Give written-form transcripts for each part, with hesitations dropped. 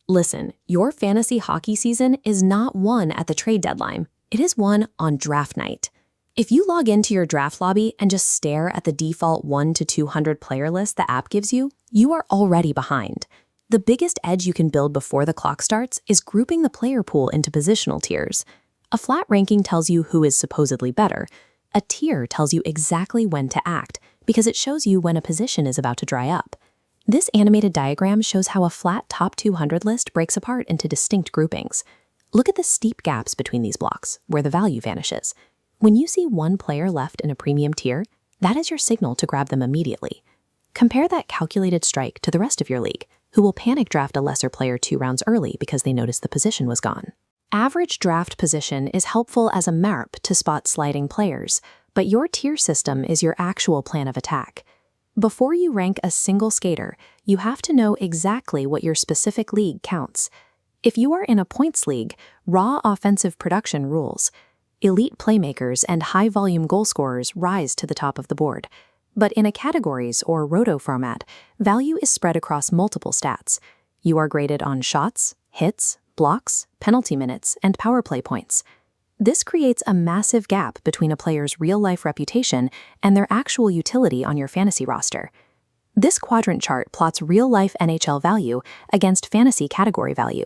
Listen, your fantasy hockey season is not won at the trade deadline. It is won on draft night. If you log into your draft lobby and just stare at the default 1 to 200 player list the app gives you, you are already behind. The biggest edge you can build before the clock starts is grouping the player pool into positional tiers. A flat ranking tells you who is supposedly better. A tier tells you exactly when to act, because it shows you when a position is about to dry up. This animated diagram shows how a flat top 200 list breaks apart into distinct groupings. Look at the steep gaps between these blocks, where the value vanishes. When you see one player left in a premium tier, that is your signal to grab them immediately. Compare that calculated strike to the rest of your league, who will panic draft a lesser player 2 rounds early because they noticed the position was gone. Average draft position is helpful as a map to spot sliding players, but your tier system is your actual plan of attack. Before you rank a single skater, you have to know exactly what your specific league counts. If you are in a points league, raw offensive production rules. Elite playmakers and high-volume goal scorers rise to the top of the board. But in a categories or roto format, value is spread across multiple stats. You are graded on shots, hits, blocks, penalty minutes, and power play points. This creates a massive gap between a player's real-life reputation and their actual utility on your fantasy roster. This quadrant chart plots real-life NHL value against fantasy category value.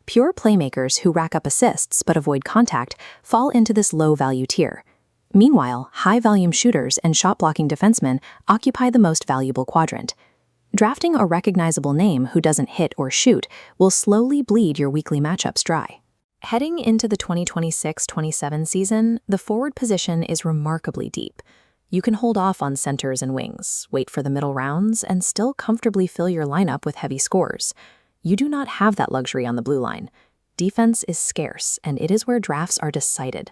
Pure playmakers who rack up assists but avoid contact fall into this low-value tier. Meanwhile, high-volume shooters and shot-blocking defensemen occupy the most valuable quadrant. Drafting a recognizable name who doesn't hit or shoot will slowly bleed your weekly matchups dry. Heading into the 2026-27 season, the forward position is remarkably deep. You can hold off on centers and wings, wait for the middle rounds, and still comfortably fill your lineup with heavy scores. You do not have that luxury on the blue line. Defense is scarce, and it is where drafts are decided.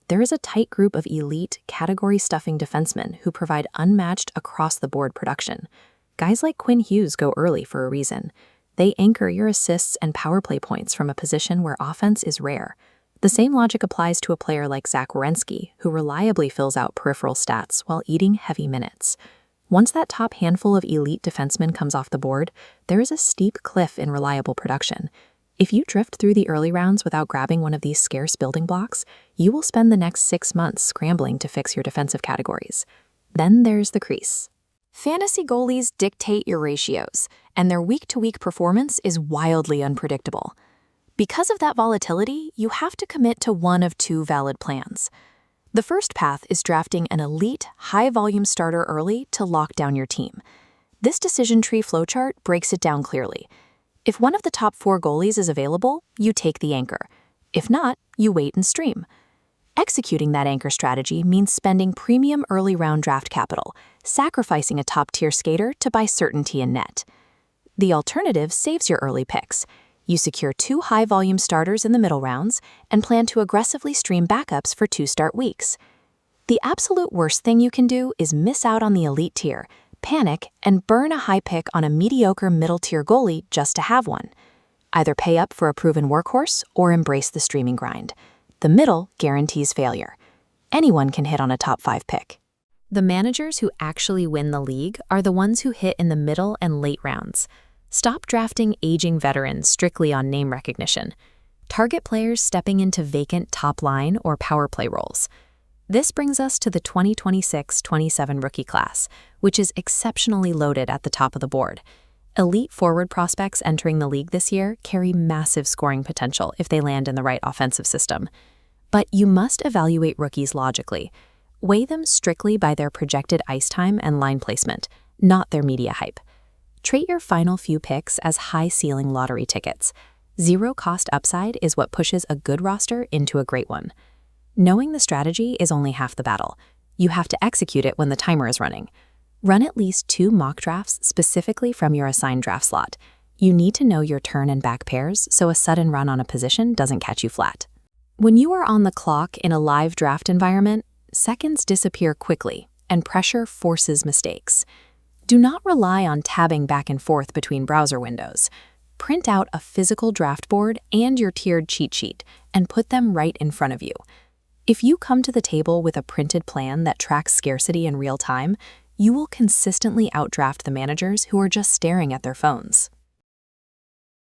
There is a tight group of elite, category-stuffing defensemen who provide unmatched across-the-board production. Guys like Quinn Hughes go early for a reason. They anchor your assists and power play points from a position where offense is rare. The same logic applies to a player like Zach Werenski, who reliably fills out peripheral stats while eating heavy minutes. Once that top handful of elite defensemen comes off the board, there is a steep cliff in reliable production. If you drift through the early rounds without grabbing one of these scarce building blocks, you will spend the next 6 months scrambling to fix your defensive categories. Then there's the crease. Fantasy goalies dictate your ratios, and their week-to-week performance is wildly unpredictable. Because of that volatility, you have to commit to one of 2 valid plans. The first path is drafting an elite, high-volume starter early to lock down your team. This decision tree flowchart breaks it down clearly. If one of the top 4 goalies is available, you take the anchor. If not, you wait and stream. Executing that anchor strategy means spending premium early round draft capital, sacrificing a top-tier skater to buy certainty in net. The alternative saves your early picks. You secure 2 high-volume starters in the middle rounds and plan to aggressively stream backups for 2 start weeks. The absolute worst thing you can do is miss out on the elite tier, panic, and burn a high pick on a mediocre middle-tier goalie just to have one. Either pay up for a proven workhorse or embrace the streaming grind. The middle guarantees failure. Anyone can hit on a top 5 pick. The managers who actually win the league are the ones who hit in the middle and late rounds. Stop drafting aging veterans strictly on name recognition. Target players stepping into vacant top line or power play roles. This brings us to the 2026-27 rookie class, which is exceptionally loaded at the top of the board. Elite forward prospects entering the league this year carry massive scoring potential if they land in the right offensive system. But you must evaluate rookies logically. Weigh them strictly by their projected ice time and line placement, not their media hype. Treat your final few picks as high-ceiling lottery tickets. Zero-cost upside is what pushes a good roster into a great one. Knowing the strategy is only half the battle. You have to execute it when the timer is running. Run at least 2 mock drafts specifically from your assigned draft slot. You need to know your turn and back pairs so a sudden run on a position doesn't catch you flat. When you are on the clock in a live draft environment, seconds disappear quickly and pressure forces mistakes. Do not rely on tabbing back and forth between browser windows. Print out a physical draft board and your tiered cheat sheet and put them right in front of you. If you come to the table with a printed plan that tracks scarcity in real time, you will consistently outdraft the managers who are just staring at their phones.